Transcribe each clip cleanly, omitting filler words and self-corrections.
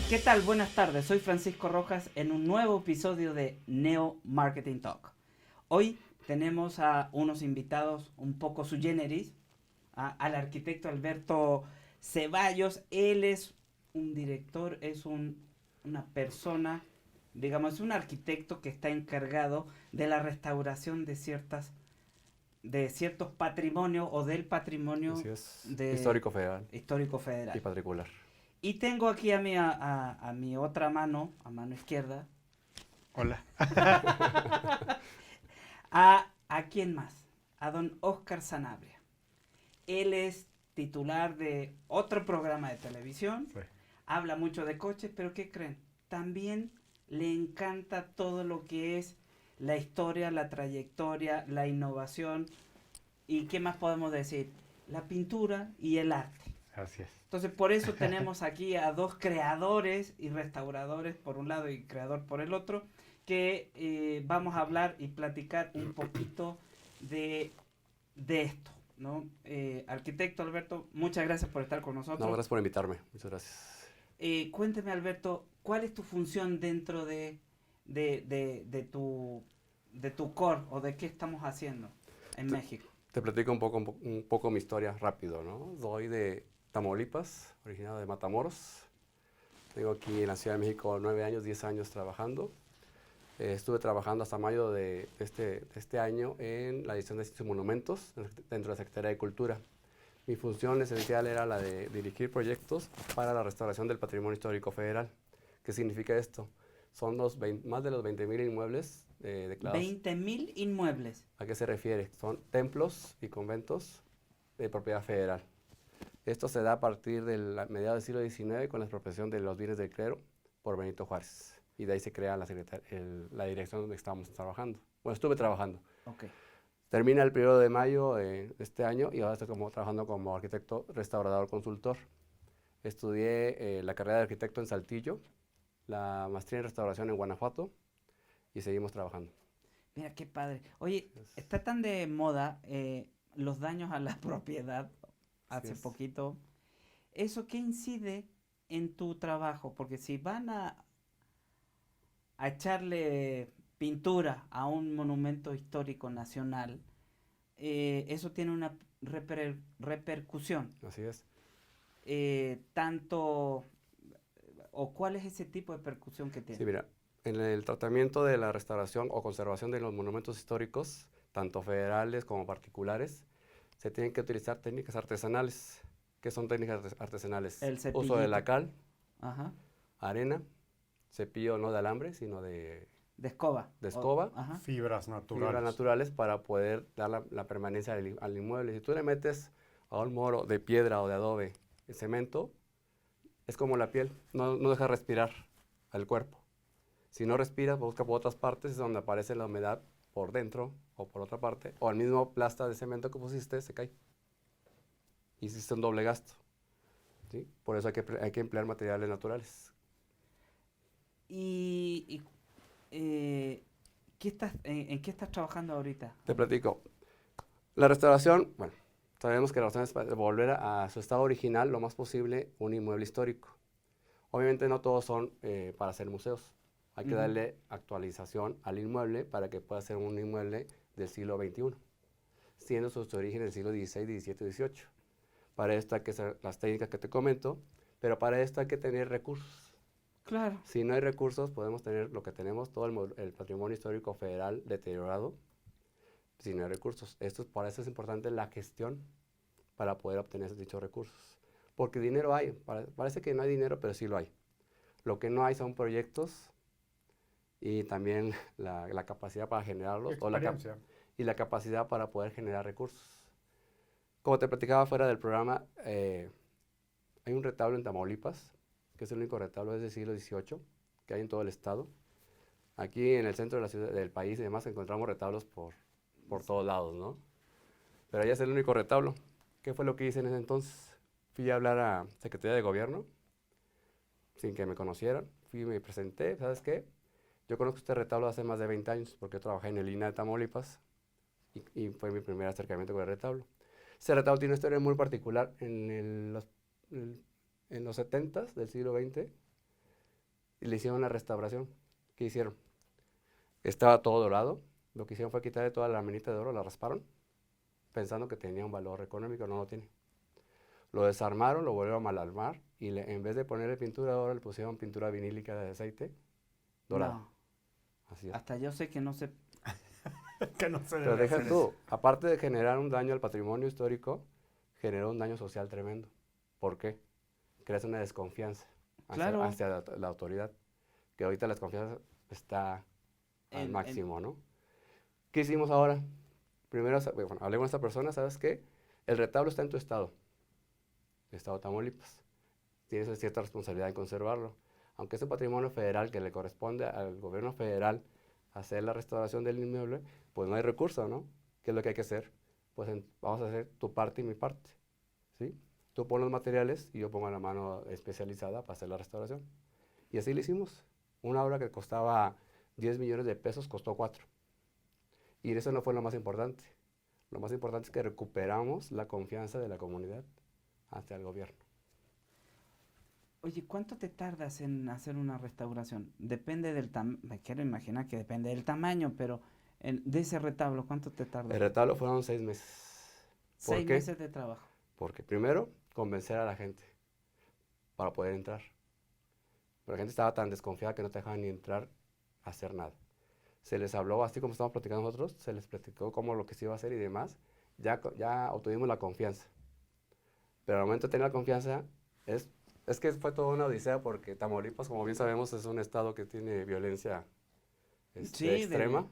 ¿Qué tal? Buenas tardes, soy Francisco Rojas en un nuevo episodio de Neo Marketing Talk. Hoy tenemos a unos invitados un poco sui generis, al arquitecto Alberto Ceballos. Él es un director, una persona, digamos, es un arquitecto que está encargado de la restauración de ciertos patrimonios o del patrimonio Así es, de histórico federal histórico y federal. particular. Y tengo aquí a mi otra mano, a mano izquierda, Hola. ¿a quién más? A don Oscar Sanabria. Él es titular de otro programa de televisión, Sí. habla mucho de coches, pero ¿qué creen? También le encanta todo lo que es la historia, la trayectoria, la innovación y ¿qué más podemos decir? La pintura y el arte. Así es. Entonces, por eso tenemos aquí a dos creadores y restauradores por un lado y creador por el otro, que vamos a hablar y platicar un poquito de esto, ¿no? Arquitecto Alberto, muchas gracias por estar con No, nosotros. gracias por invitarme. Muchas gracias. Cuénteme, Alberto, ¿cuál es tu función dentro de tu core o de qué estamos haciendo en México? Te platico un poco mi historia rápido, ¿no? Soy de Tamaulipas, originario de Matamoros. Tengo aquí en la Ciudad de México 9 años, 10 años trabajando. Estuve trabajando hasta mayo de este año en la edición de sitios y monumentos dentro de la Secretaría de Cultura. Mi función esencial era la de dirigir proyectos para la restauración del patrimonio histórico federal. ¿Qué significa esto? Son más de los 20,000 inmuebles declarados. 20,000 inmuebles. ¿A qué se refiere? Son templos y conventos de propiedad federal. Esto se da a partir del mediados del siglo XIX con la expropiación de los bienes del clero por Benito Juárez. Y de ahí se crea la dirección donde estábamos trabajando. Bueno, estuve trabajando. Okay. Termina el 1 de mayo de este año y ahora estoy trabajando como arquitecto restaurador consultor. Estudié la carrera de arquitecto en Saltillo, la maestría en restauración en Guanajuato y seguimos trabajando. Mira, qué padre. Oye, está tan de moda los daños a la propiedad hace poquito. ¿Eso qué incide en tu trabajo? Porque si van a echarle pintura a un monumento histórico nacional, eso tiene una repercusión. Así es. Tanto, o cuál es ese tipo de percusión que tiene. Sí, mira, en el tratamiento de la restauración o conservación de los monumentos históricos, tanto federales como particulares, se tienen que utilizar técnicas artesanales. ¿Qué son técnicas artesanales? El Uso de la cepillito. cal, Ajá. arena, cepillo no de alambre, sino de De escoba. escoba, Ajá. Fibras fibras naturales. naturales para poder dar la permanencia al inmueble. Si tú le metes a un muro de piedra o de adobe cemento, es como la piel, no deja respirar al cuerpo. Si no respiras, busca por otras partes, es donde aparece la humedad por dentro o por otra parte, o el mismo plasta de cemento que pusiste se cae. Hiciste un doble gasto, ¿sí? Por eso hay que emplear materiales naturales. Y ¿en qué estás trabajando ahorita? Te platico. La restauración, bueno, sabemos que la restauración es para volver a su estado original lo más posible un inmueble histórico. Obviamente no todos son para hacer museos. Hay que darle actualización al inmueble para que pueda ser un inmueble del siglo XXI, siendo su origen del siglo XVI, XVII, XVIII. Para esto hay que hacer las técnicas que te comento, pero para esto hay que tener recursos. Claro. Si no hay recursos, podemos tener lo que tenemos, todo el patrimonio histórico federal deteriorado, si no hay recursos. Para eso es importante la gestión para poder obtener dichos recursos. Porque dinero hay, parece que no hay dinero, pero sí lo hay. Lo que no hay son proyectos y también la capacidad para generarlos y la capacidad para poder generar recursos. Como te platicaba fuera del programa, hay un retablo en Tamaulipas, que es el único retablo desde el siglo XVIII que hay en todo el estado. Aquí en el centro de la ciudad, del país y demás encontramos retablos por todos lados, ¿no? Pero allá es el único retablo. ¿Qué fue lo que hice en ese entonces? Fui a hablar a Secretaría de Gobierno, sin que me conocieran. Fui y me presenté, ¿sabes qué? Yo conozco este retablo hace más de 20 años, porque trabajé en el INAH de Tamaulipas, y fue mi primer acercamiento con el retablo. Ese retablo tiene una historia muy particular. En los 70s del siglo XX, y le hicieron una restauración. ¿Qué hicieron? Estaba todo dorado. Lo que hicieron fue quitarle toda la minita de oro, la rasparon, pensando que tenía un valor económico, no lo tiene. Lo desarmaron, lo volvieron a malarmar y en vez de ponerle pintura de oro, le pusieron pintura vinílica de aceite dorada. No, Así es. hasta yo sé que no se... Que no se Pero debe deja hacer tú, eso. aparte de generar un daño al patrimonio histórico, generó un daño social tremendo. ¿Por qué? Creas una desconfianza Claro. hacia la autoridad, que ahorita la desconfianza está al máximo, ¿no? ¿Qué hicimos ahora? Primero, bueno, hablé con esta persona, ¿sabes qué? El retablo está en tu estado, estado de Tamaulipas. Tienes cierta responsabilidad en conservarlo. Aunque es un patrimonio federal que le corresponde al gobierno federal hacer la restauración del inmueble, pues no hay recurso, ¿no? ¿Qué es lo que hay que hacer? Pues vamos a hacer tu parte y mi parte, ¿sí? Tú pones los materiales y yo pongo la mano especializada para hacer la restauración. Y así lo hicimos. Una obra que costaba 10 millones de pesos costó 4. Y eso no fue lo más importante. Lo más importante es que recuperamos la confianza de la comunidad hacia el gobierno. Oye, ¿cuánto te tardas en hacer una restauración? Depende del tamaño, me quiero imaginar que depende del tamaño, pero de ese retablo, ¿cuánto te tarda? El retablo fueron 6 meses. ¿Por 6 qué? meses de trabajo. Porque primero, convencer a la gente para poder entrar. Pero la gente estaba tan desconfiada que no te dejaban ni entrar a hacer nada. Se les habló, así como estamos platicando nosotros, se les platicó cómo lo que se iba a hacer y demás. Ya obtuvimos la confianza. Pero al momento de tener la confianza, es que fue toda una odisea porque Tamaulipas, como bien sabemos, es un estado que tiene violencia Sí, extrema.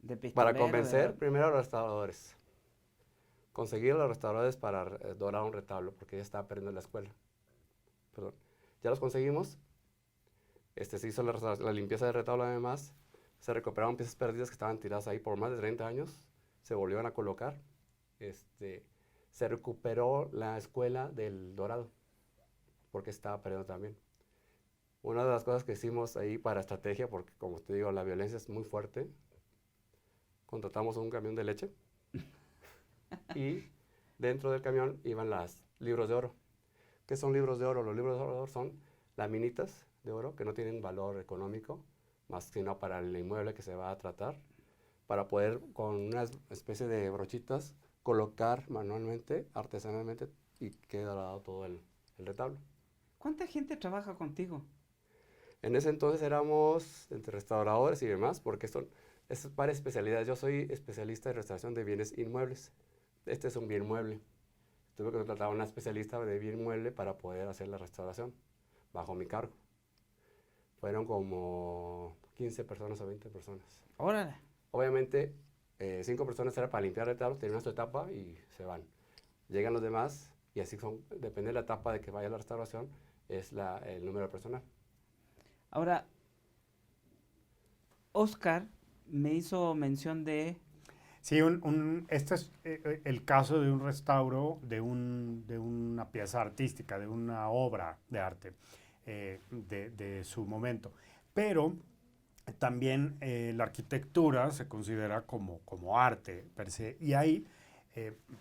de Para pistolero, convencer primero a los restauradores. Conseguir a los restauradores para dorar un retablo, porque ya estaba perdiendo en la escuela. Perdón. Ya los conseguimos. Se hizo la limpieza del retablo además. Se recuperaron piezas perdidas que estaban tiradas ahí por más de 30 años. Se volvieron a colocar. Se recuperó la escuela del Dorado, porque estaba perdiendo también. Una de las cosas que hicimos ahí para estrategia, porque como te digo, la violencia es muy fuerte, contratamos un camión de leche y dentro del camión iban los libros de oro. ¿Qué son libros de oro? Los libros de oro son laminitas de oro que no tienen valor económico, más sino para el inmueble que se va a tratar, para poder con una especie de brochitas colocar manualmente, artesanalmente, y quede dorado todo el retablo. ¿Cuánta gente trabaja contigo? En ese entonces éramos entre restauradores y demás, porque es varias especialidades. Yo soy especialista en restauración de bienes inmuebles. Este es un bien mueble. Tuve que contratar a una especialista de bien mueble para poder hacer la restauración, bajo mi cargo. Fueron como 15 personas o 20 personas. Órale. Obviamente, 5 personas era para limpiar el retablo, terminan su etapa y se van. Llegan los demás y así depende de la etapa de que vaya la restauración, es el número de personal. Ahora, Oscar me hizo mención de... Sí, este es el caso de un restauro de una pieza artística, de una obra de arte de su momento. Pero también la arquitectura se considera como arte per se. Y ahí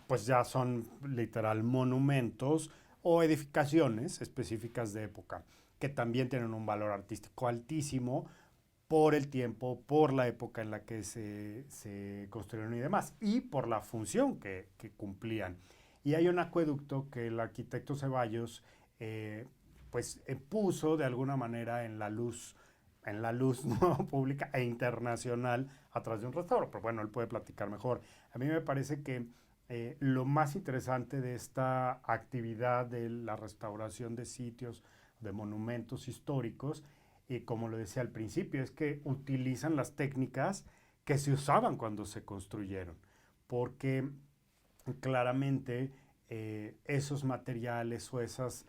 pues ya son literal monumentos o edificaciones específicas de época que también tienen un valor artístico altísimo por el tiempo, por la época en la que se construyeron y demás, y por la función que cumplían. Y hay un acueducto que el arquitecto Ceballos puso de alguna manera en la luz ¿no? pública e internacional a través de un restauro, pero bueno, él puede platicar mejor. A mí me parece que lo más interesante de esta actividad de la restauración de sitios, de monumentos históricos, y como lo decía al principio, es que utilizan las técnicas que se usaban cuando se construyeron, porque claramente esos materiales o esas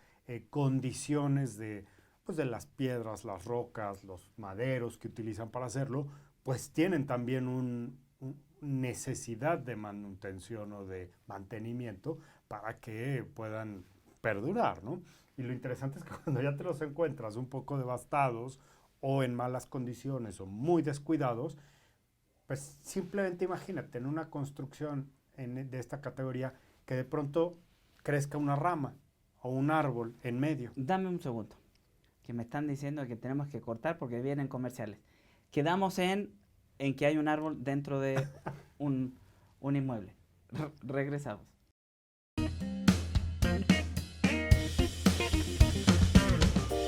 condiciones de las piedras, las rocas, los maderos que utilizan para hacerlo, pues tienen también una necesidad de manutención o de mantenimiento para que puedan perdurar, ¿no? Y lo interesante es que cuando ya te los encuentras un poco devastados o en malas condiciones o muy descuidados, pues simplemente imagínate en una construcción de esta categoría que de pronto crezca una rama o un árbol en medio. Dame un segundo. que me están diciendo que tenemos que cortar porque vienen comerciales. Quedamos en que hay un árbol dentro de un inmueble. Regresamos.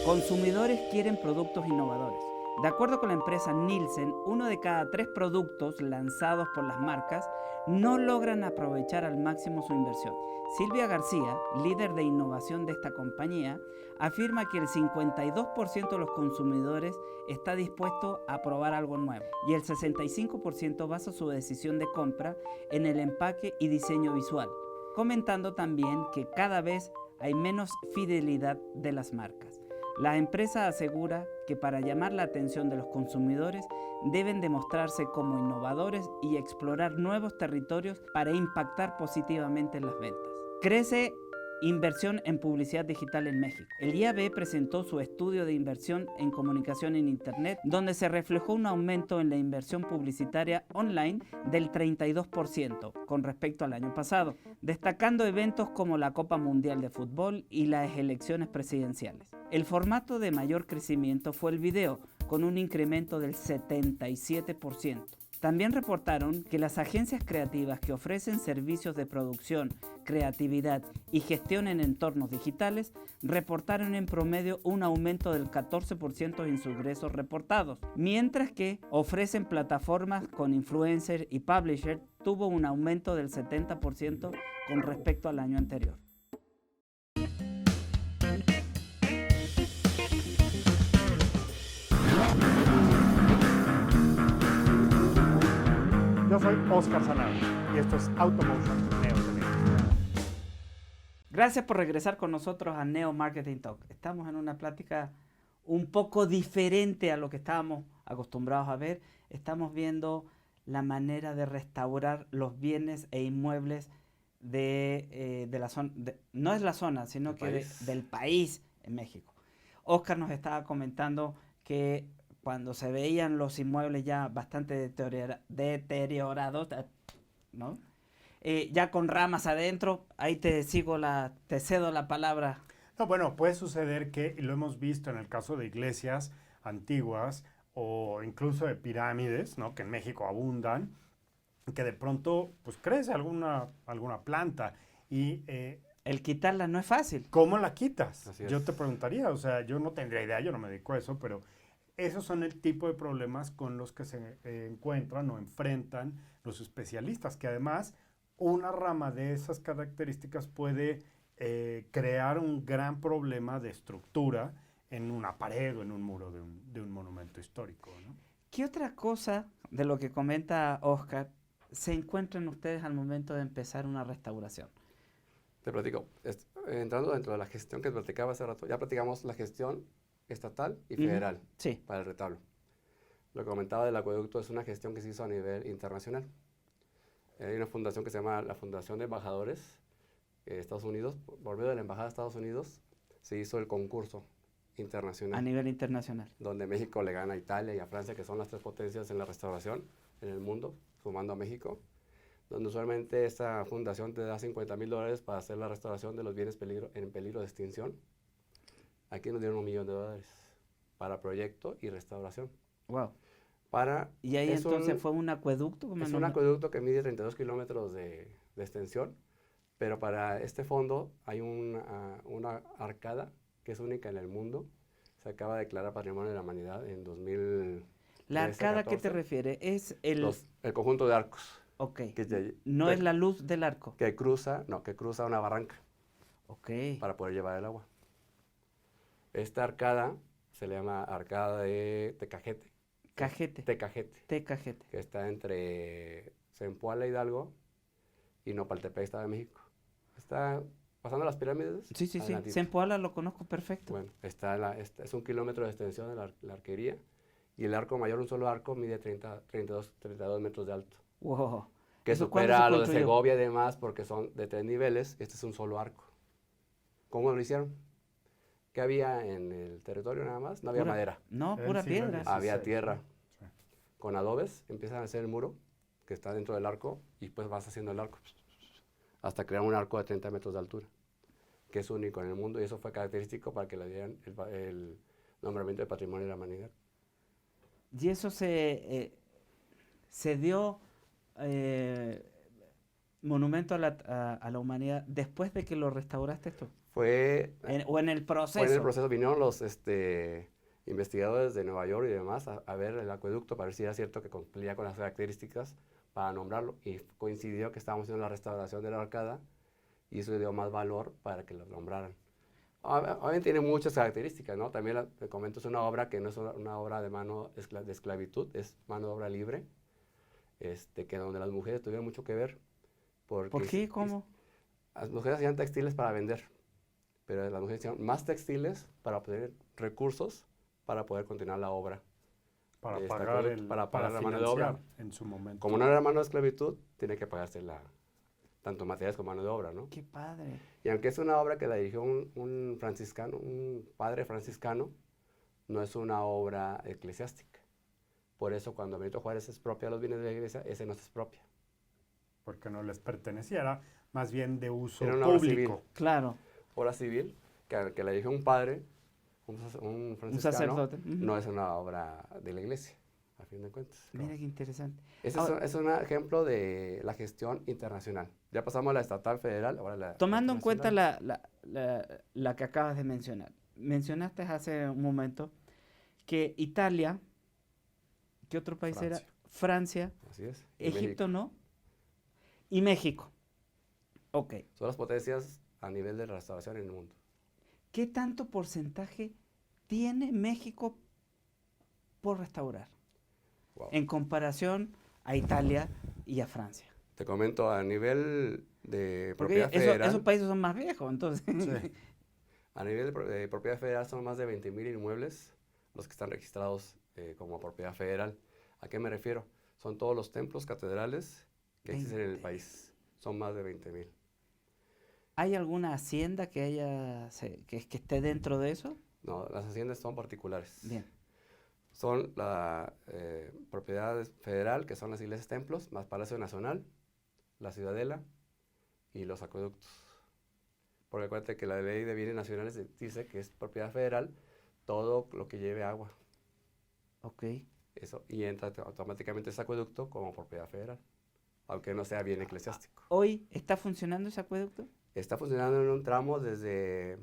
Consumidores quieren productos innovadores. De acuerdo con la empresa Nielsen, 1 de cada 3 productos lanzados por las marcas no logran aprovechar al máximo su inversión. Silvia García, líder de innovación de esta compañía, afirma que el 52% de los consumidores está dispuesto a probar algo nuevo y el 65% basa su decisión de compra en el empaque y diseño visual, comentando también que cada vez hay menos fidelidad de las marcas. La empresa asegura que para llamar la atención de los consumidores deben demostrarse como innovadores y explorar nuevos territorios para impactar positivamente en las ventas. Crece inversión en publicidad digital en México. El IAB presentó su estudio de inversión en comunicación en Internet, donde se reflejó un aumento en la inversión publicitaria online del 32% con respecto al año pasado, destacando eventos como la Copa Mundial de Fútbol y las elecciones presidenciales. El formato de mayor crecimiento fue el video, con un incremento del 77%. También reportaron que las agencias creativas que ofrecen servicios de producción, creatividad y gestión en entornos digitales reportaron en promedio un aumento del 14% en sus ingresos reportados, mientras que ofrecen plataformas con influencers y publishers tuvo un aumento del 70% con respecto al año anterior. Yo soy Oscar Sanabria y esto es Automotion Neo TV. Gracias por regresar con nosotros a Neo Marketing Talk. Estamos en una plática un poco diferente a lo que estábamos acostumbrados a ver. Estamos viendo la manera de restaurar los bienes e inmuebles de la zona, no es la zona, sino que del país en México. Oscar nos estaba comentando que cuando se veían los inmuebles ya bastante deteriorados, ¿no? Ya con ramas adentro, ahí te cedo la palabra. No, bueno, puede suceder que, y lo hemos visto en el caso de iglesias antiguas o incluso de pirámides, ¿no? Que en México abundan, que de pronto pues crece alguna planta y el quitarla no es fácil. ¿Cómo la quitas? Así es. Yo te preguntaría, o sea, yo no tendría idea, yo no me dedico a eso, pero esos son el tipo de problemas con los que se encuentran o enfrentan los especialistas, que además una rama de esas características puede crear un gran problema de estructura en una pared o en un muro de un monumento histórico, ¿no? ¿Qué otra cosa de lo que comenta Oscar se encuentran ustedes al momento de empezar una restauración? Te platico. Entrando dentro de la gestión que platicaba hace rato, ya platicamos la gestión estatal y federal Sí. para el retablo. Lo que comentaba del acueducto es una gestión que se hizo a nivel internacional. Hay una fundación que se llama la Fundación de Embajadores de Estados Unidos. Por medio de la Embajada de Estados Unidos se hizo el concurso internacional. A nivel internacional. Donde México le gana a Italia y a Francia, que son las 3 potencias en la restauración en el mundo, sumando a México. Donde usualmente esta fundación te da $50,000 para hacer la restauración de los bienes en peligro de extinción. Aquí nos dieron $1 millón para proyecto y restauración. Wow. ¿Y ahí entonces fue un acueducto? Es un acueducto que mide 32 kilómetros de extensión, pero para este fondo hay una arcada que es única en el mundo. Se acaba de declarar Patrimonio de la Humanidad en 2000. ¿La arcada a qué te refieres? Es el conjunto de arcos. Ok. No es la luz del arco. Que cruza una barranca. Ok. Para poder llevar el agua. Esta arcada se le llama arcada de Tecajete. Tecajete. Que está entre Zempoala, Hidalgo y Nopaltepec, Estado de México. Está pasando las pirámides. Sí. Zempoala lo conozco perfecto. Bueno, es 1 kilómetro de extensión de la arquería y el arco mayor, un solo arco, mide 32 metros de alto. Wow. Que supera a lo de Segovia y demás porque son de 3 niveles. Este es un solo arco. ¿Cómo lo hicieron? ¿Qué había en el territorio nada más? No había madera. No, pura piedra. Había tierra. Sí. Con adobes empiezan a hacer el muro que está dentro del arco y pues vas haciendo el arco hasta crear un arco de 30 metros de altura, que es único en el mundo y eso fue característico para que le dieran nombramiento de Patrimonio de la Humanidad. Y eso se dio monumento a la humanidad después de que lo restauraste tú. O en el proceso. Fue en el proceso, vinieron los investigadores de Nueva York y demás a ver el acueducto para ver si era cierto que cumplía con las características para nombrarlo, y coincidió que estábamos haciendo la restauración de la arcada y eso le dio más valor para que lo nombraran. Obviamente tiene muchas características, ¿no? También te comento, es una obra que no es una obra de mano de esclavitud, es mano de obra libre, que donde las mujeres tuvieron mucho que ver. ¿Por qué? ¿Cómo? Las mujeres hacían textiles para vender, pero las mujeres hacían más textiles para obtener recursos para poder continuar la obra. Para para pagar la mano de financiar obra. en su momento. Como no era mano de esclavitud, tiene que pagarse tanto materiales como mano de obra, ¿no? ¡Qué padre! Y aunque es una obra que la dirigió un franciscano, un padre franciscano, no es una obra eclesiástica. Por eso cuando Benito Juárez expropia los bienes de la iglesia, ese no se expropia. Porque no les perteneciera, más bien de uso Era una obra público. civil. Claro. Obra civil, que la dirigió un padre, un franciscano, sacerdote. no es una obra de la iglesia, a fin de cuentas. Mira qué interesante. Ese Ahora, es un ejemplo de la gestión internacional. Ya pasamos a la estatal federal, ahora la tomando en cuenta internacional. la que acabas de mencionar. Mencionaste hace un momento que Italia, ¿qué otro país era? Francia, Así es. Y Egipto México. no, y México. Ok. Son las potencias a nivel de restauración en el mundo. ¿Qué tanto porcentaje tiene México por restaurar Wow. en comparación a Italia y a Francia? Te comento, a nivel de Porque propiedad federal, esos países son más viejos, entonces. Sí. a nivel de propiedad federal son más de 20,000 inmuebles los que están registrados como propiedad federal. ¿A qué me refiero? Son todos los templos, catedrales que existen en el país. Son más de 20,000. ¿Hay alguna hacienda que esté dentro de eso? No, las haciendas son particulares. Bien. Son la propiedad federal, que son las iglesias templos, más Palacio Nacional, la Ciudadela y los acueductos. Porque acuérdate que la ley de bienes nacionales dice que es propiedad federal todo lo que lleve agua. Ok. Eso, y entra automáticamente ese acueducto como propiedad federal, aunque no sea bien eclesiástico. ¿Hoy está funcionando ese acueducto? Está funcionando en un tramo desde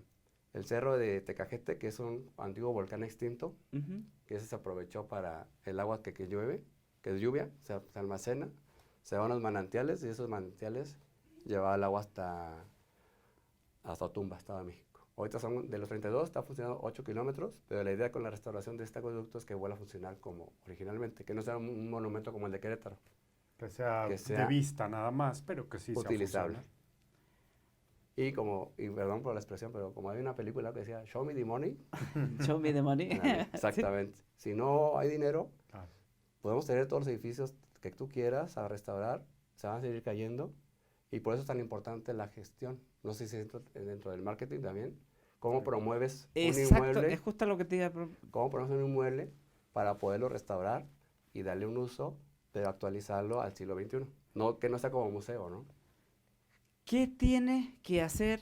el cerro de Tecajete, que es un antiguo volcán extinto, Ujú. que ese se aprovechó para el agua que llueve, que es lluvia, se almacena, se van a los manantiales y esos manantiales llevaban el agua hasta Otumba, Estado de México. Ahorita son de los 32, está funcionando 8 kilómetros, pero la idea con la restauración de este acueducto es que vuelva a funcionar como originalmente, que no sea un monumento como el de Querétaro. Que sea Que sea de vista nada más, pero que sí sea utilizable. funcional. Y perdón por la expresión, pero como hay una película que decía, show me the money. Show me the money. Exactamente. Si no hay dinero, Claro. podemos tener todos los edificios que tú quieras a restaurar, se van a seguir cayendo, y por eso es tan importante la gestión. No sé si dentro del marketing también, cómo promueves un Exacto, inmueble, es justo lo que te iba a cómo promueves un inmueble para poderlo restaurar y darle un uso, pero actualizarlo al siglo XXI. No, que no sea como museo, ¿no? ¿Qué tiene que hacer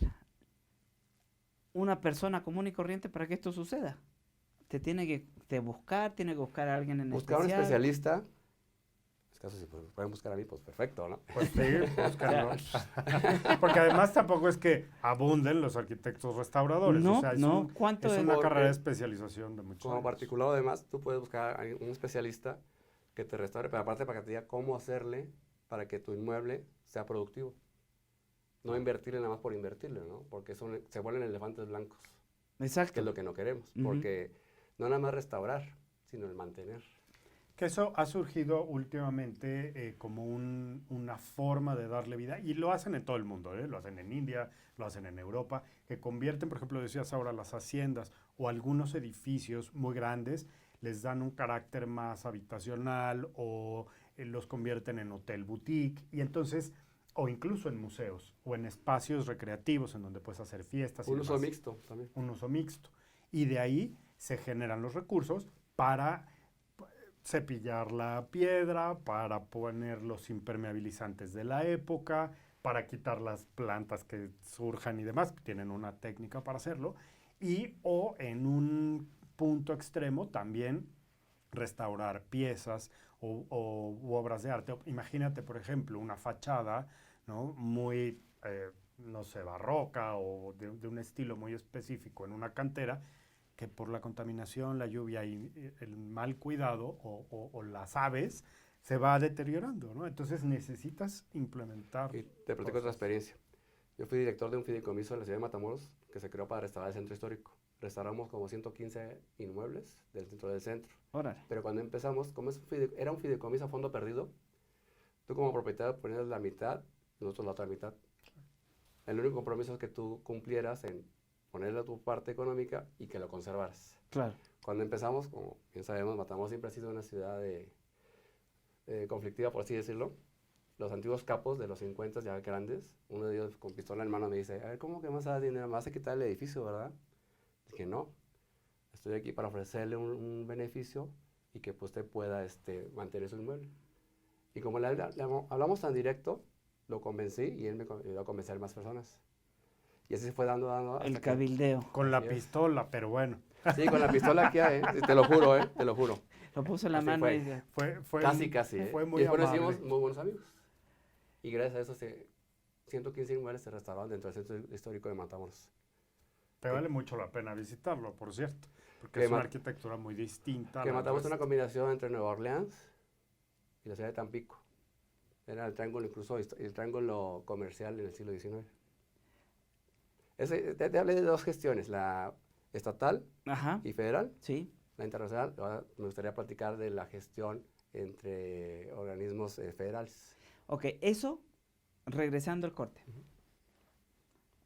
una persona común y corriente para que esto suceda? Tiene que buscar a alguien en Buscar un especial. especialista. En caso, si pueden buscar a mí, pues perfecto, ¿no? Pues sí, búscalo. Porque además tampoco es que abunden los arquitectos restauradores. No, o sea, no. ¿Cuánto es es? una Porque carrera de especialización de muchos Como años. particular, además, tú puedes buscar a un especialista que te restaure, pero aparte para que te diga cómo hacerle para que tu inmueble sea productivo. No invertirle nada más por invertirle, ¿no? Porque se vuelven elefantes blancos, que Exacto. es lo que no queremos. Ujú. Porque no nada más restaurar, sino el mantener. Que eso ha surgido últimamente como una forma de darle vida, y lo hacen en todo el mundo, ¿eh? Lo hacen en India, lo hacen en Europa, que convierten, por ejemplo, decías ahora, las haciendas o algunos edificios muy grandes, les dan un carácter más habitacional o los convierten en hotel boutique, y entonces, o incluso en museos o en espacios recreativos en donde puedes hacer fiestas. Un y uso demás. mixto también. Un uso mixto. Y de ahí se generan los recursos para cepillar la piedra, para poner los impermeabilizantes de la época, para quitar las plantas que surjan y demás, tienen una técnica para hacerlo, y o en un punto extremo, también restaurar piezas u obras de arte. Imagínate, por ejemplo, una fachada, ¿no? Muy, no sé, barroca o de un estilo muy específico en una cantera, que por la contaminación, la lluvia y el mal cuidado o las aves se va deteriorando, ¿no? Entonces necesitas implementar. Y te platico otra experiencia. Yo fui director de un fideicomiso en la ciudad de Matamoros que se creó para restaurar el centro histórico. Restauramos como 115 inmuebles del centro del centro. Órale. Pero cuando empezamos, como era un fideicomiso a fondo perdido, tú como propietario ponías la mitad, nosotros la otra mitad. El único compromiso es que tú cumplieras en ponerle tu parte económica y que lo conservaras. Claro. Cuando empezamos, como bien sabemos, Matamoros siempre ha sido una ciudad conflictiva, por así decirlo. Los antiguos capos de los 50 ya grandes, uno de ellos con pistola en mano me dice, a ver, ¿cómo que más a dar dinero? ¿Me vas a quitar el edificio, verdad? Dije, no, estoy aquí para ofrecerle un beneficio y que pues, usted pueda mantener su inmueble. Y como hablamos tan directo, lo convencí y él me ayudó a convencer a más personas. Y así se fue dando. El cabildeo. Con la pistola, pero bueno. Sí, con la pistola aquí, te lo juro, te lo juro. Lo puso en la Así mano fue. y dice, Fue Casi. Fue Y muy después nos amable. hicimos muy buenos amigos. Y gracias a eso 115 inmuebles se restauraron dentro del centro histórico de Matamoros. Te vale mucho la pena visitarlo, por cierto, porque Que es una ma- arquitectura muy distinta. Que a la Matamoros es nuestra. una combinación entre Nueva Orleans y la ciudad de Tampico. Era el triángulo, incluso el triángulo comercial en el siglo XIX. Te hablé de dos gestiones, la estatal ajá, y federal, sí. la internacional. Ahora me gustaría platicar de la gestión entre organismos federales. Ok, eso regresando al corte.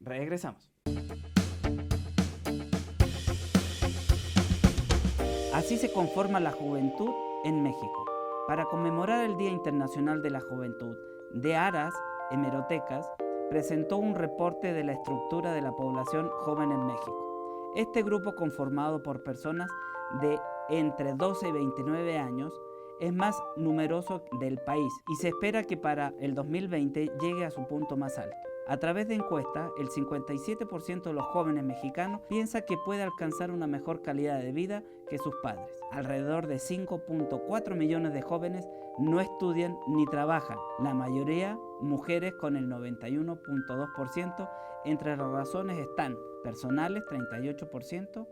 Regresamos. Así se conforma la juventud en México. Para conmemorar el Día Internacional de la Juventud, de Aras Hemerotecas presentó un reporte de la estructura de la población joven en México. Este grupo, conformado por personas de entre 12 y 29 años, es más numeroso del país y se espera que para el 2020 llegue a su punto más alto. A través de encuestas, el 57% de los jóvenes mexicanos piensa que puede alcanzar una mejor calidad de vida que sus padres. Alrededor de 5.4 millones de jóvenes no estudian ni trabajan, la mayoría mujeres con el 91.2%. Entre las razones están personales 38%,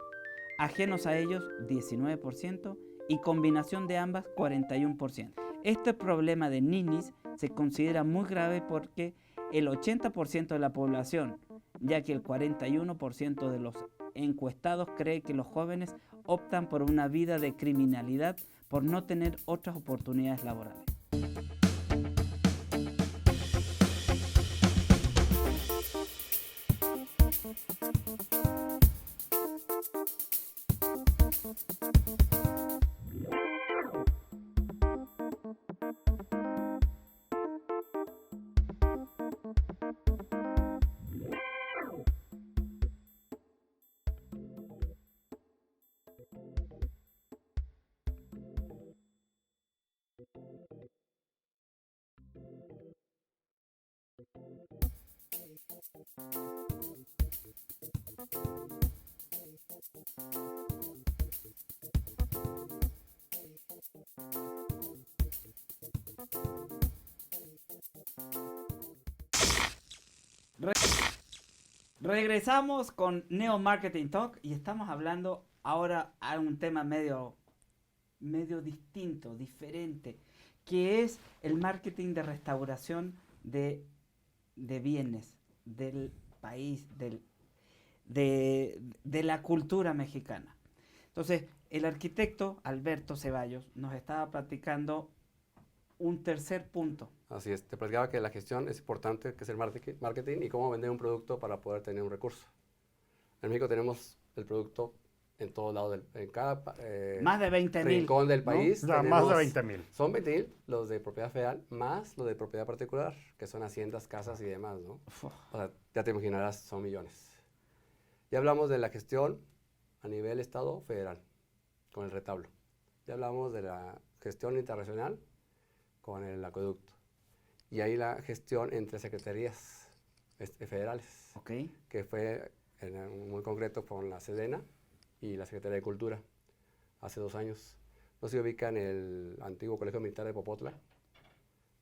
ajenos a ellos 19% y combinación de ambas 41%. Este problema de ninis se considera muy grave porque el 80% de la población, ya que el 41% de los encuestados cree que los jóvenes optan por una vida de criminalidad por no tener otras oportunidades laborales. Regresamos con Neo Marketing Talk y estamos hablando ahora a un tema medio distinto, diferente, que es el marketing de restauración de bienes del país, de la cultura mexicana. Entonces, el arquitecto Alberto Ceballos nos estaba platicando un tercer punto. Así es, te platicaba que la gestión es importante, que es el marketing y cómo vender un producto para poder tener un recurso. En México tenemos el producto en todos lados, en cada Más de 20,000 rincón del país. Ya, más de 20,000. Son 20,000 los de propiedad federal, más los de propiedad particular, que son haciendas, casas y demás, ¿no? O sea, ya te imaginarás, son millones. Ya hablamos de la gestión a nivel estado federal, con el retablo. Ya hablamos de la gestión internacional con el acueducto. Y ahí la gestión entre secretarías federales, Ok. que fue muy concreto con la Sedena, y la Secretaría de Cultura hace 2 años. ¿No se ubican el antiguo Colegio Militar de Popotla?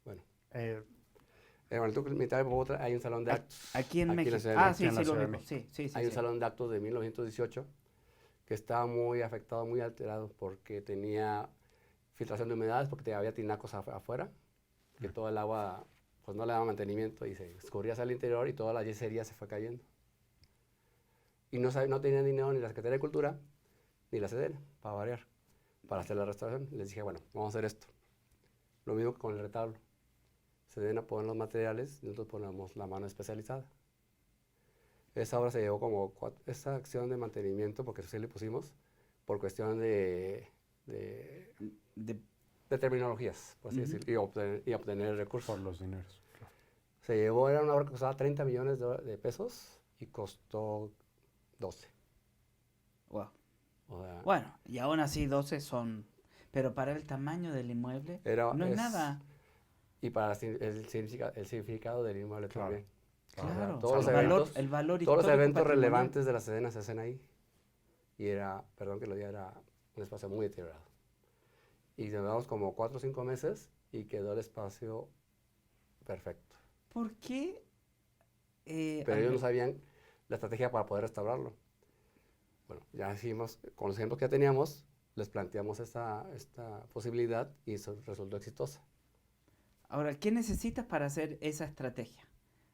Bueno, Eh, en el antiguo Militar de Popotla hay un salón de actos. Aquí en la México. Ciudad de Ah, México. sí, en la sí, lo Ciudad de mismo. México. Sí, sí, sí. Hay un sí. salón de actos de 1918 que estaba muy afectado, muy alterado, porque tenía filtración de humedades, porque había tinacos afuera, que todo el agua pues no le daba mantenimiento y se escurría hacia el interior y toda la yesería se fue cayendo. Y no tenían dinero ni la Secretaría de Cultura ni la Sedena, para variar, para hacer la restauración. Les dije, bueno, vamos a hacer esto. Lo mismo que con el retablo. Sedena pone los materiales y nosotros ponemos la mano especializada. Esa obra se llevó como esa acción de mantenimiento, porque sí le pusimos, por cuestión de De- terminologías, por así Ujú. decirlo, y obtener recursos. Por los dineros. Claro. Se llevó, era una obra que costaba 30 millones de pesos y costó 12. Wow. O sea, Bueno, y aún así 12 son... Pero para el tamaño del inmueble no es nada. Y para el significado del inmueble Claro. también. Claro, todos los el valor, eventos, el valor todos los histórico eventos patrimonial. relevantes de la Sedena se hacen ahí. Y era, perdón que lo diga, era un espacio muy deteriorado. Y llevamos como 4 o 5 meses y quedó el espacio perfecto. ¿Por qué? Pero ellos no sabían la estrategia para poder restaurarlo. Bueno, ya hicimos, con los ejemplos que ya teníamos, les planteamos esta posibilidad y eso resultó exitosa. Ahora, ¿qué necesitas para hacer esa estrategia?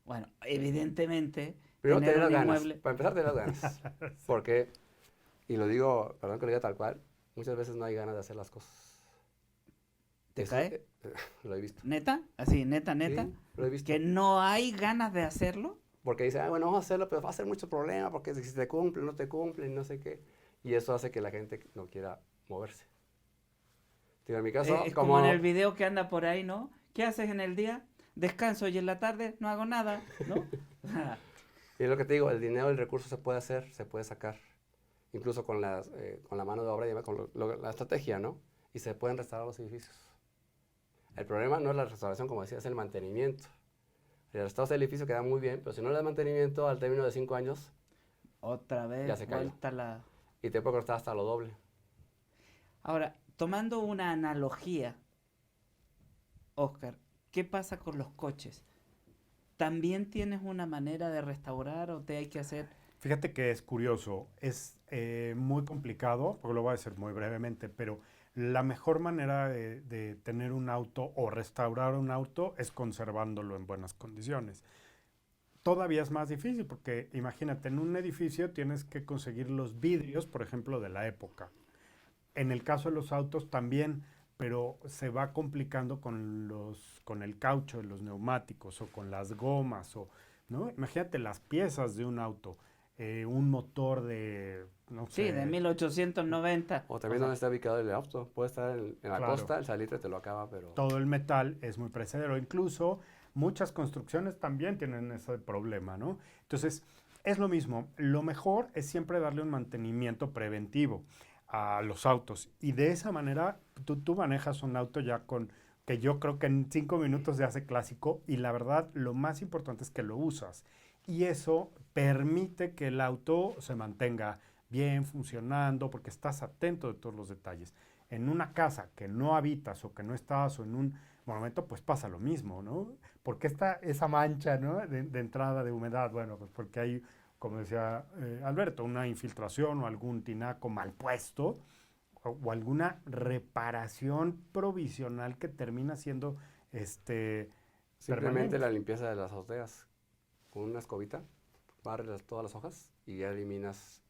Bueno, evidentemente, Primero tener tener las un ganas, inmueble... para empezar tener las ganas. Porque, y lo digo, perdón que lo diga tal cual, muchas veces no hay ganas de hacer las cosas. ¿Te Eso, cae? lo he visto. ¿Neta? Así, neta. Sí, lo he visto. Que no hay ganas de hacerlo. Porque dice, bueno, vamos a hacerlo, pero va a ser mucho problema porque si te cumple, no te cumple, y no sé qué. Y eso hace que la gente no quiera moverse. Digo, en mi caso, Es como en el video que anda por ahí, ¿no? ¿Qué haces en el día? Descanso y en la tarde no hago nada, ¿no? Y es lo que te digo, el dinero, el recurso se puede hacer, se puede sacar. Incluso con la mano de obra, y con la estrategia, ¿no? Y se pueden restaurar los edificios. El problema no es la restauración, como decía, es el mantenimiento. El restauro del edificio queda muy bien, pero si no le das mantenimiento al término de 5 años, Otra vez, ya se cayó. vuelta la... Y te puede costar hasta lo doble. Ahora, tomando una analogía, Oscar, ¿qué pasa con los coches? ¿También tienes una manera de restaurar o te hay que hacer? Fíjate que es curioso, es muy complicado, porque lo voy a decir muy brevemente, pero la mejor manera de tener un auto o restaurar un auto es conservándolo en buenas condiciones. Todavía es más difícil porque imagínate, en un edificio tienes que conseguir los vidrios, por ejemplo, de la época. En el caso de los autos también, pero se va complicando con el caucho de los neumáticos o con las gomas, ¿no? Imagínate las piezas de un auto, un motor de, no Sí, sé. de 1890. O también O sea, donde está ubicado el auto. Puede estar en la Claro. costa, el salitre te lo acaba, pero... Todo el metal es muy precedero. Incluso muchas construcciones también tienen ese problema, ¿no? Entonces, es lo mismo. Lo mejor es siempre darle un mantenimiento preventivo a los autos. Y de esa manera, tú manejas un auto ya que yo creo que en 5 minutos se hace clásico. Y la verdad, lo más importante es que lo usas. Y eso permite que el auto se mantenga bien funcionando porque estás atento de todos los detalles. En una casa que no habitas o que no estás o en un monumento, pues pasa lo mismo, ¿no? Porque está esa mancha, ¿no? de entrada de humedad, bueno, pues porque hay, como decía Alberto, una infiltración o algún tinaco mal puesto o alguna reparación provisional que termina siendo Simplemente permanente. la limpieza de las azoteas. Con una escobita, barres todas las hojas y ya eliminas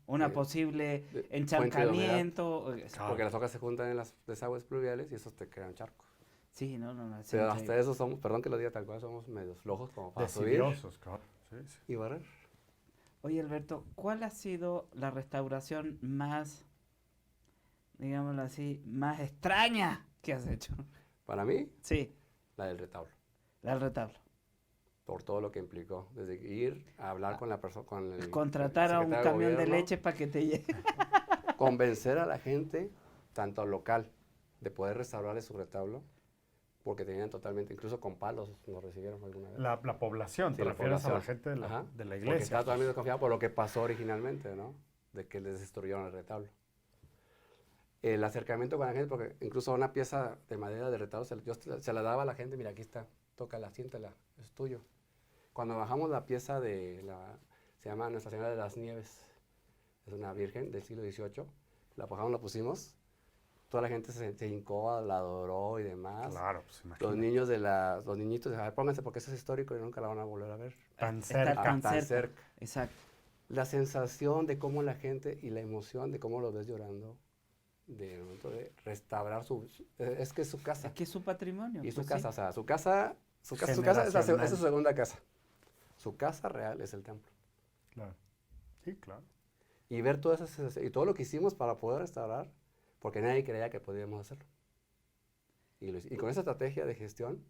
una posible fuente de humedad. encharcamiento. Claro. Porque las hojas se juntan en las desagües pluviales y esos te crean charcos. Sí, no. Pero siempre- hasta eso somos, perdón que lo diga tal cual, somos medios flojos como para subir Decidiosos, claro. Sí, sí. y barrer. Oye, Alberto, ¿cuál ha sido la restauración más, digámoslo así, más extraña que has hecho? Para mí, Sí, la del retablo. la del retablo. Por todo lo que implicó. Desde ir a hablar con la persona, con el Contratar a un secretario de camión de gobierno, leche para que te lleve. convencer a la gente, tanto local, de poder restaurarle su retablo, porque tenían totalmente, incluso con palos nos recibieron alguna vez. La población, Sí, te la refieres a la población. gente de la Ajá. Porque iglesia. estaba totalmente desconfiado por lo que pasó originalmente, ¿no? de que les destruyeron el retablo. El acercamiento con la gente, porque incluso una pieza de madera de retablo yo se la daba a la gente, mira, aquí está, tócala, siéntala, es tuyo. Cuando bajamos la pieza se llama Nuestra Señora de las Nieves, es una virgen del siglo XVIII, la bajamos, la pusimos, toda la gente se hincó, la adoró y demás. Claro, pues imagínate. Los niñitos, a ver, pónganse porque eso es histórico y nunca la van a volver a ver. Tan cerca. Tan cerca. Exacto. La sensación de cómo la gente y la emoción de cómo los ves llorando, del momento de restaurar es que es su casa. Es que es su patrimonio. Y pues su casa, sí. o sea, su casa es su segunda casa. Su casa real es el templo. Claro. Sí, claro. Y ver todo eso, y todo lo que hicimos para poder restaurar, porque nadie creía que podíamos hacerlo. Y con esa estrategia de gestión,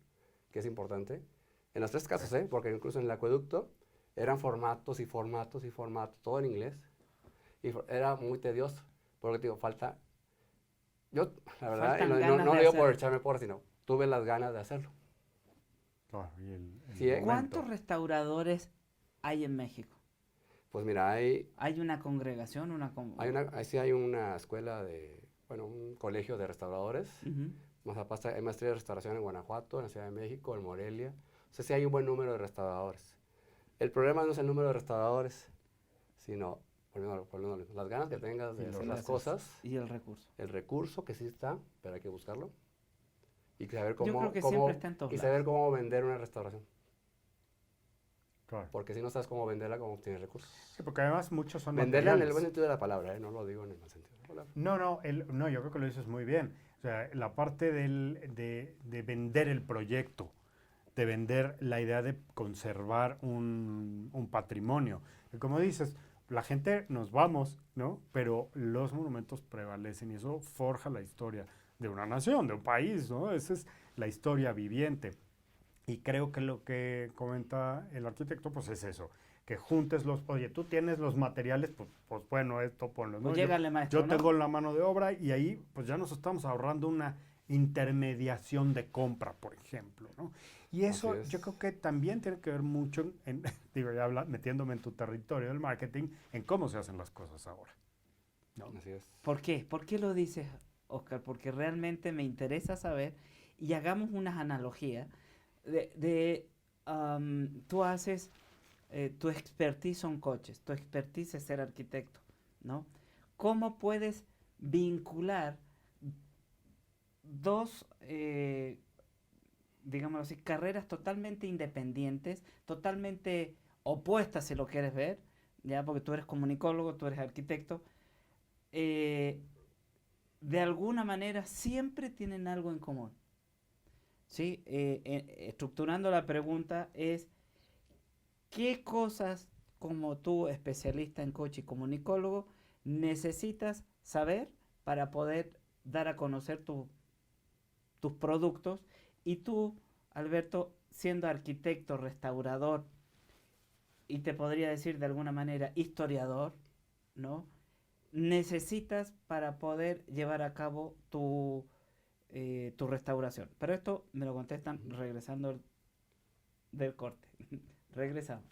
que es importante, en los 3 casos, porque incluso en el acueducto eran formatos, todo en inglés, y era muy tedioso, porque te digo, yo, la verdad, no digo por echarme por, sino tuve las ganas de hacerlo. Claro, Sí, ¿Cuántos restauradores hay en México? Pues mira, ¿Hay una congregación? Hay una escuela un colegio de restauradores. Más aparte, hay maestría de restauración en Guanajuato, en la Ciudad de México, en Morelia. O sea, sí hay un buen número de restauradores. El problema no es el número de restauradores, sino las ganas que tengas de hacer las cosas. Y el recurso. El recurso que sí está, pero hay que buscarlo. Y saber saber cómo vender una restauración. Claro. Porque si no sabes cómo venderla, cómo obtienes recursos. Sí, porque además muchos son venderla materiales. en el buen sentido de la palabra, no lo digo en el mal sentido de la palabra. No, yo creo que lo dices muy bien. O sea, la parte de vender el proyecto, de vender la idea de conservar un patrimonio. Y como dices, la gente nos vamos, ¿no? Pero los monumentos prevalecen y eso forja la historia de una nación, de un país, ¿no? Esa es la historia viviente. Y creo que lo que comenta el arquitecto, pues es eso, que juntes oye, tú tienes los materiales, pues bueno, esto ponlo, ¿no? Pues llégale, maestro, yo tengo la mano de obra y ahí pues ya nos estamos ahorrando una intermediación de compra, por ejemplo, ¿no? Y eso yo creo que también tiene que ver mucho, digo, ya metiéndome en tu territorio del marketing, en cómo se hacen las cosas ahora, ¿no? Así es. ¿Por qué? ¿Por qué lo dices, Oscar? Porque realmente me interesa saber y hagamos unas analogías. Tú haces, tu expertise son coches, tu expertise es ser arquitecto, ¿no? ¿Cómo puedes vincular dos, digámoslo así, carreras totalmente independientes, totalmente opuestas si lo quieres ver, ya porque tú eres comunicólogo, tú eres arquitecto, de alguna manera siempre tienen algo en común? ¿Sí? Estructurando la pregunta es, ¿qué cosas como tú, especialista en coche y comunicólogo, necesitas saber para poder dar a conocer tus productos? Y tú, Alberto, siendo arquitecto, restaurador, y te podría decir de alguna manera historiador, ¿no? Necesitas para poder llevar a cabo tu restauración. Pero esto me lo contestan regresando del corte. Regresamos.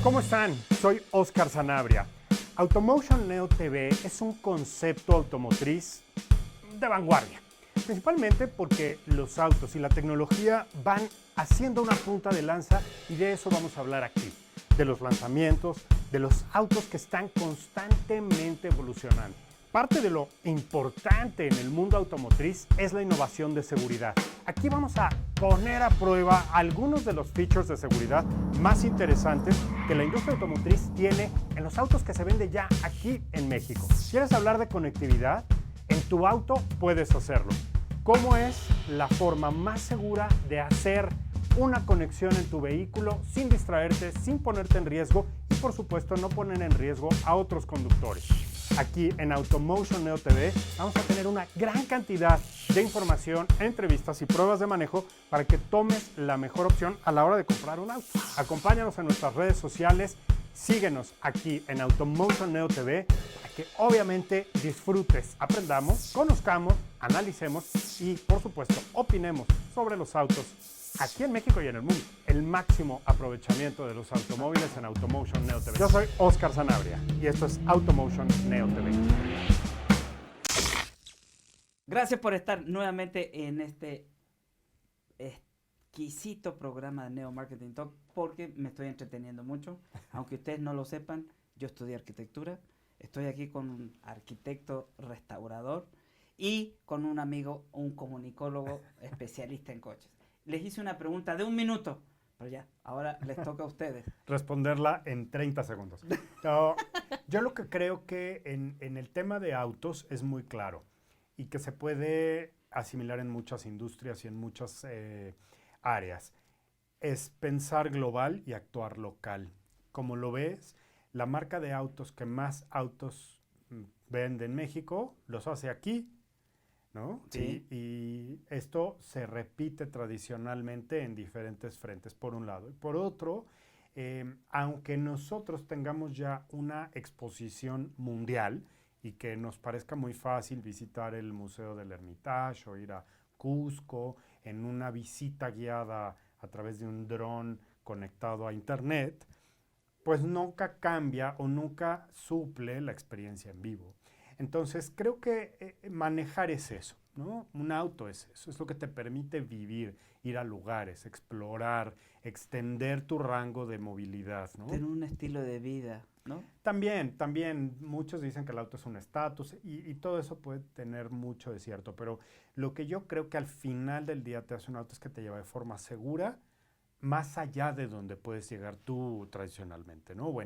¿Cómo están? Soy Oscar Sanabria. Automotion Neo TV es un concepto automotriz de vanguardia. Principalmente porque los autos y la tecnología van haciendo una punta de lanza y de eso vamos a hablar aquí. De los lanzamientos, de los autos que están constantemente evolucionando. Parte de lo importante en el mundo automotriz es la innovación de seguridad. Aquí vamos a poner a prueba algunos de los features de seguridad más interesantes que la industria automotriz tiene en los autos que se venden ya aquí en México. ¿Quieres hablar de conectividad? En tu auto puedes hacerlo. ¿Cómo es la forma más segura de hacer una conexión en tu vehículo sin distraerte, sin ponerte en riesgo y por supuesto no poner en riesgo a otros conductores? Aquí en Automotion Neo TV vamos a tener una gran cantidad de información, entrevistas y pruebas de manejo para que tomes la mejor opción a la hora de comprar un auto. Acompáñanos en nuestras redes sociales, Síguenos aquí en Automotion Neo TV para que obviamente disfrutes, aprendamos, conozcamos, analicemos y por supuesto opinemos sobre los autos aquí en México y en el mundo. El máximo aprovechamiento de los automóviles en Automotion Neo TV. Yo soy Oscar Sanabria y esto es Automotion Neo TV. Gracias por estar nuevamente en este exquisito programa de Neo Marketing Talk, porque me estoy entreteniendo mucho. Aunque ustedes no lo sepan, yo estudié arquitectura. Estoy aquí con un arquitecto restaurador y con un amigo, un comunicólogo especialista en coches. Les hice una pregunta de 1 minuto, pero ya, ahora les toca a ustedes. Responderla en 30 segundos. No, yo lo que creo que en el tema de autos es muy claro y que se puede asimilar en muchas industrias y en muchas áreas. Es pensar global y actuar local. Como lo ves, la marca de autos que más autos vende en México los hace aquí, ¿no? Sí. Y esto se repite tradicionalmente en diferentes frentes, por un lado. Y por otro, aunque nosotros tengamos ya una exposición mundial y que nos parezca muy fácil visitar el Museo del Hermitage o ir a Cusco en una visita guiada a través de un dron conectado a internet, pues nunca cambia o nunca suple la experiencia en vivo. Entonces creo que manejar es eso, ¿no? Un auto es eso, es lo que te permite vivir, ir a lugares, explorar, extender tu rango de movilidad, ¿no? Tener un estilo de vida, ¿no? También muchos dicen que el auto es un estatus y todo eso puede tener mucho de cierto, pero lo que yo creo que al final del día te hace un auto es que te lleva de forma segura, más allá de donde puedes llegar tú tradicionalmente, ¿no? O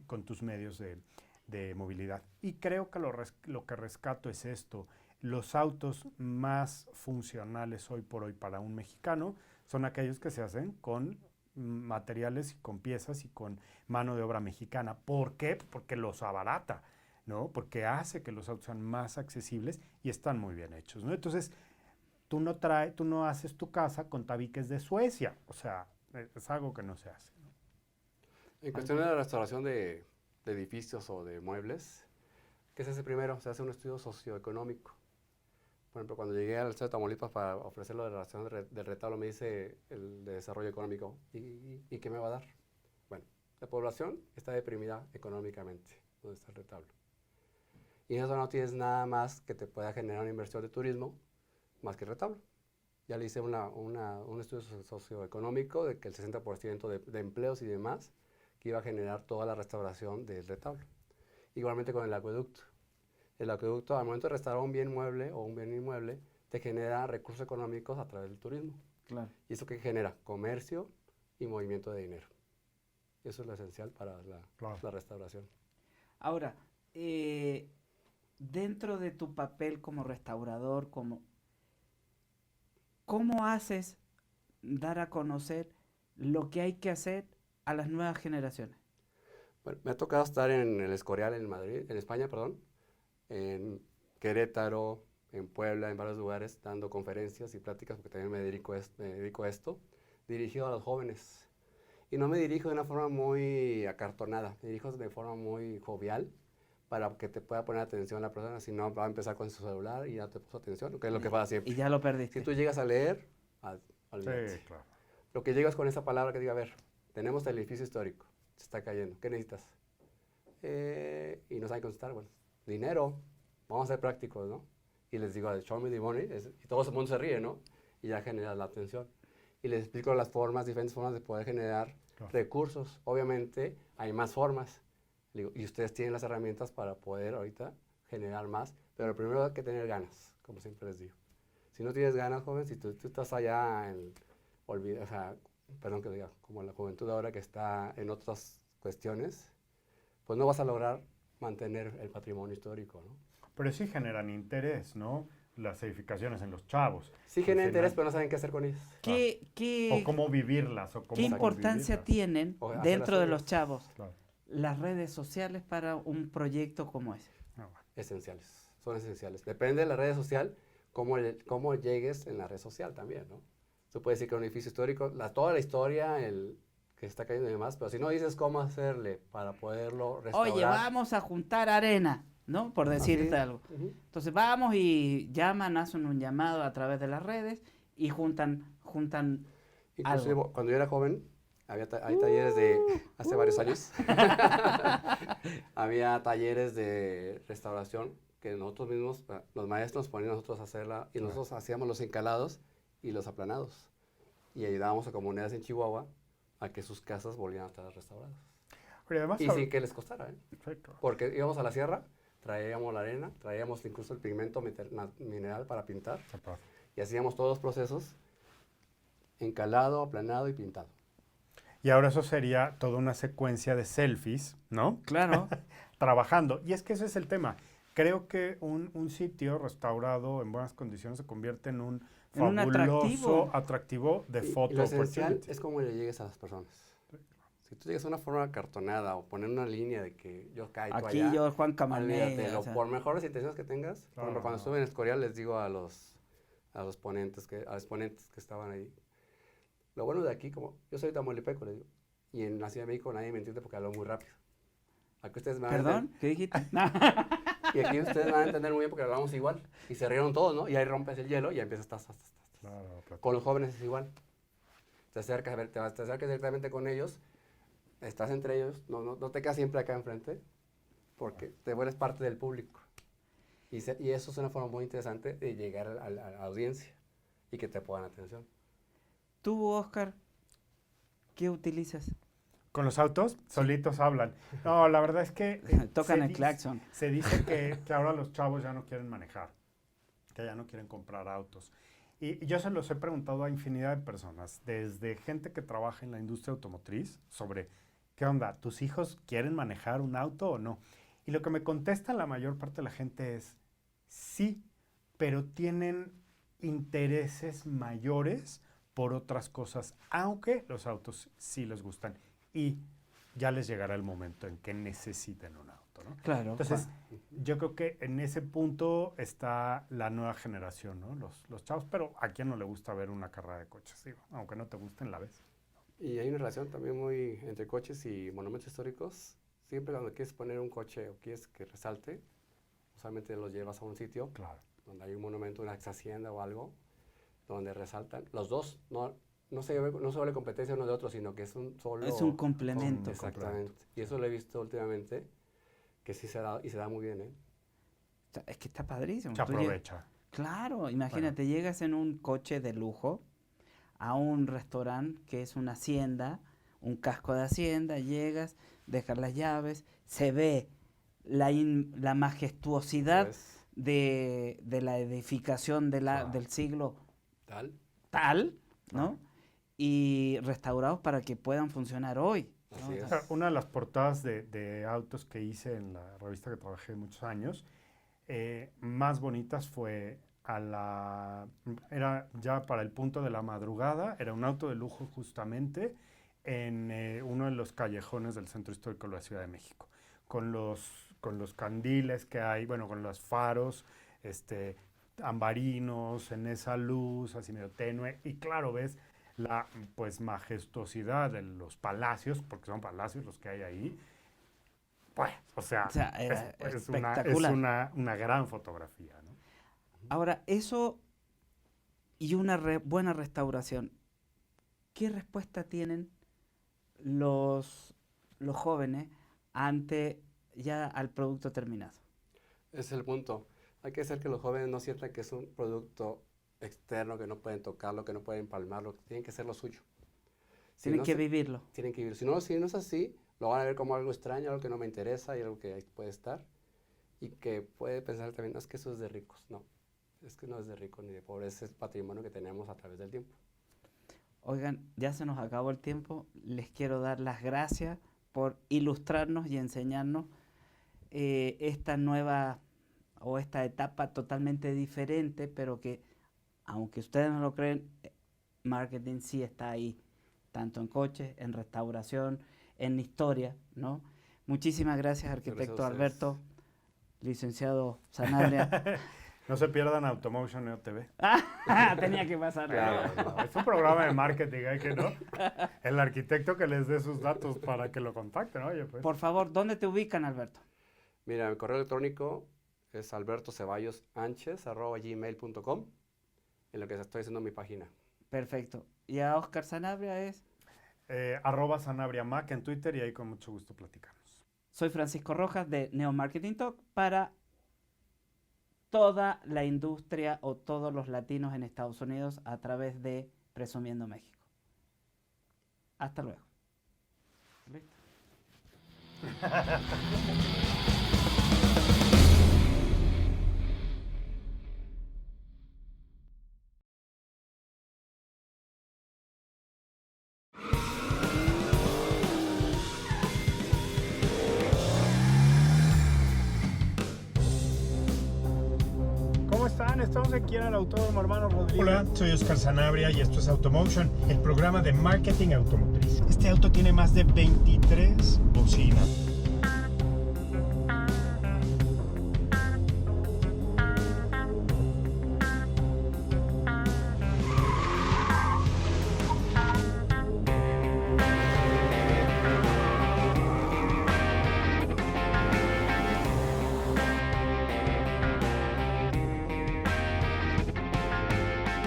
con tus medios de movilidad. Y creo que lo que rescato es esto. Los autos más funcionales hoy por hoy para un mexicano son aquellos que se hacen con materiales y con piezas y con mano de obra mexicana. ¿Por qué? Porque los abarata, ¿no? Porque hace que los autos sean más accesibles y están muy bien hechos, ¿no? Entonces, tú no haces tu casa con tabiques de Suecia. O sea, es algo que no se hace, ¿no? En cuestión de la restauración de edificios o de muebles, ¿qué se hace primero? Se hace un estudio socioeconómico. Por ejemplo, cuando llegué al estado de Tamaulipas para ofrecer lo de la restauración del retablo, me dice el de desarrollo económico, ¿y qué me va a dar? Bueno, la población está deprimida económicamente, donde está el retablo. Y en eso no tienes nada más que te pueda generar una inversión de turismo, más que el retablo. Ya le hice un estudio socioeconómico de que el 60% de empleos y demás que iba a generar toda la restauración del retablo. Igualmente con el acueducto. El acueducto, al momento de restaurar un bien mueble o un bien inmueble, te genera recursos económicos a través del turismo. Claro. ¿Y eso qué genera? Comercio y movimiento de dinero. Eso es lo esencial para la restauración. Ahora, dentro de tu papel como restaurador, ¿cómo haces dar a conocer lo que hay que hacer a las nuevas generaciones? Bueno, me ha tocado estar en el Escorial en Madrid, en España, perdón, en Querétaro, en Puebla, en varios lugares, dando conferencias y pláticas, porque también me dedico a esto, dirigido a los jóvenes. Y no me dirijo de una forma muy acartonada, me dirijo de forma muy jovial, para que te pueda poner atención la persona, si no va a empezar con su celular y ya te puso atención, que es lo que pasa siempre. Y ya lo perdiste. Si tú llegas a leer, olvídate. Sí, claro. Lo que llegas con esa palabra que diga, a ver, tenemos el edificio histórico, se está cayendo, ¿qué necesitas? Y no saben contestar, bueno, dinero, vamos a ser prácticos, ¿no? Y les digo, show me the money, y todo el mundo se ríe, ¿no? Y ya genera la atención. Y les explico las diferentes formas de poder generar recursos. Obviamente hay más formas, digo, y ustedes tienen las herramientas para poder ahorita generar más, pero lo primero hay que tener ganas, como siempre les digo. Si no tienes ganas, joven, si tú estás allá en, perdón que diga, como la juventud ahora que está en otras cuestiones, pues no vas a lograr mantener el patrimonio histórico, ¿no? Pero sí generan interés, ¿no? Las edificaciones en los chavos. Sí generan interés, pero no saben qué hacer con ellas. O cómo vivirlas. O cómo ¿Qué importancia tienen dentro de los chavos las redes sociales para un proyecto como ese? Esenciales, son esenciales. Depende de la red social, cómo llegues en la red social también, ¿no? Tú puedes decir que un edificio histórico, toda la historia, que se está cayendo y demás, pero si no dices cómo hacerle para poderlo restaurar. Oye, vamos a juntar arena, ¿no? Por decirte algo. Entonces vamos y llaman, hacen un llamado a través de las redes y juntan Inclusive algo. cuando yo era joven, hay talleres de, hace varios años, había talleres de restauración que nosotros mismos, los maestros ponían a nosotros a hacerla y nosotros hacíamos los encalados y los aplanados. Y ayudábamos a comunidades en Chihuahua a que sus casas volvieran a estar restauradas. Pero además, Y sin que les costara, ¿eh? Perfecto. Porque íbamos a la sierra, traíamos la arena, traíamos incluso el pigmento mineral para pintar y hacíamos todos los procesos, encalado, aplanado y pintado. Y ahora eso sería toda una secuencia de selfies, ¿no? Claro. Trabajando. Y es que ese es el tema. Creo que un sitio restaurado en buenas condiciones se convierte en un En un fabuloso atractivo de Y foto lo esencial opportunity. es cómo le llegues a las personas. Si tú llegas a una forma cartonada o poner una línea de que yo caigo Aquí allá, yo, Juan Camané. olvídatelo. O sea, Por mejores intenciones que tengas, por ejemplo, cuando estuve en Escorial les digo a los ponentes a los ponentes que estaban ahí, lo bueno de aquí, como yo soy tamaulipeco, les digo, y en la Ciudad de México nadie me entiende porque hablo muy rápido. Aquí ustedes me van a ¿Perdón? ¿Qué dijiste? y aquí ustedes van a entender muy bien porque hablamos igual. Y se rieron todos, ¿no? Y ahí rompes el hielo y ya empiezas. Claro, Con los jóvenes es igual. Te acercas, a ver, te acercas directamente con ellos, estás entre ellos, no te quedas siempre acá enfrente, porque te vuelves parte del público. Y eso es una forma muy interesante de llegar a la audiencia y que te pongan atención. Tú, Oscar, ¿qué utilizas? Con los autos, solitos hablan. No, la verdad es que Tocan se el dice- claxon. Se dice que ahora los chavos ya no quieren manejar, que ya no quieren comprar autos. Y yo se los he preguntado a infinidad de personas, desde gente que trabaja en la industria automotriz, sobre qué onda, ¿tus hijos quieren manejar un auto o no? Y lo que me contesta la mayor parte de la gente es sí, pero tienen intereses mayores por otras cosas, aunque los autos sí les gustan y ya les llegará el momento en que necesiten un auto, ¿no? Claro. Entonces, yo creo que en ese punto está la nueva generación, ¿no? Los chavos, pero a quién no le gusta ver una carrera de coches, digo, aunque no te gusten, la ves. Y hay una relación también muy entre coches y monumentos históricos. Siempre cuando quieres poner un coche o quieres que resalte, usualmente los llevas a un sitio Claro. donde hay un monumento, una ex hacienda o algo, donde resaltan. Los dos, no se vuelve competencia uno de otro, sino que es un solo... Es un complemento. Exactamente. Y eso lo he visto últimamente, que sí se da, y se da muy bien, ¿eh? Es que está padrísimo. Se Tú llegas- aprovecha. Claro, imagínate, llegas en un coche de lujo a un restaurante que es una hacienda, un casco de hacienda, llegas, dejas las llaves, se ve la majestuosidad Pues, de la edificación del siglo tal. tal, ¿no? Y restaurados para que puedan funcionar hoy. ¿no? Así es. O sea, una de las portadas de autos que hice en la revista que trabajé muchos años, más bonitas fue era ya para el punto de la madrugada, era un auto de lujo justamente en uno de los callejones del centro histórico de la Ciudad de México, con los candiles que hay, bueno, con los faros, ambarinos, en esa luz así medio tenue, y claro, ves la pues majestuosidad de los palacios, porque son palacios los que hay ahí. Pues, o sea, Era es espectacular. una gran fotografía, ¿no? Ahora, eso y una buena restauración, ¿qué respuesta tienen los jóvenes ante ya al producto terminado? Ese es el punto. Hay que hacer que los jóvenes no sientan que es un producto externo, que no pueden tocarlo, que no pueden palmarlo, que tienen que hacer lo suyo. Si Tienen no que se- vivirlo. Tienen que vivir. Si no es así, lo van a ver como algo extraño, algo que no me interesa y algo que ahí puede estar. Y que puede pensar también, no, es que eso es de ricos. No, es que no es de ricos ni de pobres, es patrimonio que tenemos a través del tiempo. Oigan, ya se nos acabó el tiempo. Les quiero dar las gracias por ilustrarnos y enseñarnos esta nueva o esta etapa totalmente diferente, pero que, aunque ustedes no lo creen, marketing sí está ahí, tanto en coches, en restauración, en historia, ¿no? Muchísimas gracias, arquitecto Gracias a ustedes. Alberto, licenciado Sanabria. No se pierdan Automotion Neo TV. Tenía que pasar. Claro. No, es un programa de marketing, ¿eh? Que no. El arquitecto que les dé sus datos para que lo contacten, oye, pues. Por favor, ¿dónde te ubican, Alberto? Mira, mi correo electrónico es albertoceballosanches@gmail.com, en lo que estoy haciendo mi página. Perfecto. Y a Oscar Sanabria es... @SanabriaMac en Twitter y ahí con mucho gusto platicamos. Soy Francisco Rojas de Neo Marketing Talk para toda la industria o todos los latinos en Estados Unidos a través de Presumiendo México. Hasta luego. ¿Listo? ¿Cómo están? Estamos aquí en el Autódromo Hermano Rodríguez. Hola, soy Oscar Sanabria y esto es Automotion, el programa de marketing automotriz. Este auto tiene más de 23 bocinas.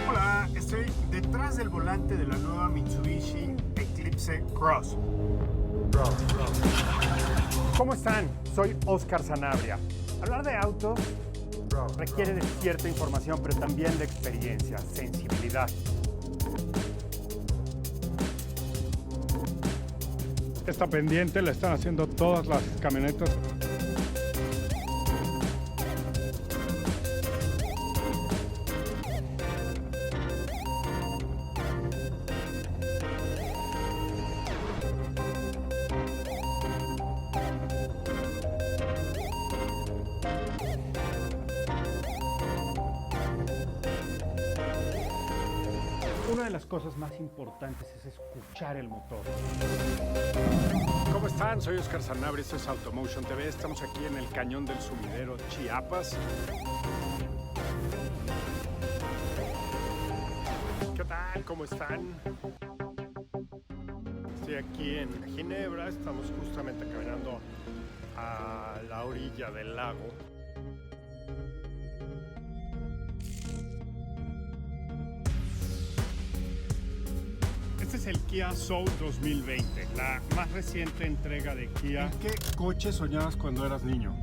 Hola, estoy detrás del volante de la nueva Mitsubishi Eclipse Cross. ¿Cómo están? Soy Oscar Sanabria. Hablar de autos requiere de cierta información, pero también de experiencia, sensibilidad. Esta pendiente la están haciendo todas las camionetas. Una de las cosas más importantes es escuchar el motor. ¿Cómo están? Soy Oscar Sanabria, esto es Automotion TV. Estamos aquí en el Cañón del Sumidero, Chiapas. ¿Qué tal? ¿Cómo están? Estoy aquí en Ginebra, estamos justamente caminando a la orilla del lago. Este es el Kia Soul 2020, la más reciente entrega de Kia. ¿En qué coche soñabas cuando eras niño?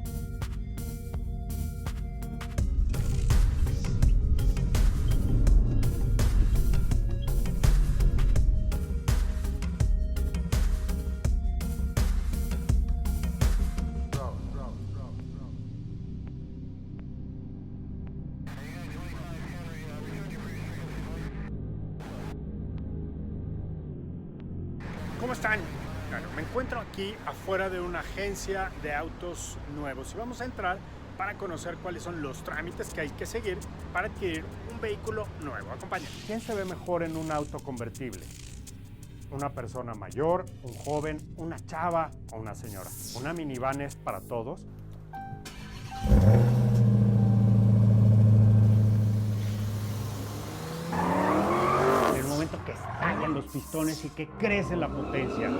¿Cómo están? Bueno, me encuentro aquí afuera de una agencia de autos nuevos y vamos a entrar para conocer cuáles son los trámites que hay que seguir para adquirir un vehículo nuevo. Acompáñenme. ¿Quién se ve mejor en un auto convertible? ¿Una persona mayor, un joven, una chava o una señora? ¿Una minivan es para todos? Que estallan los pistones y que crece la potencia.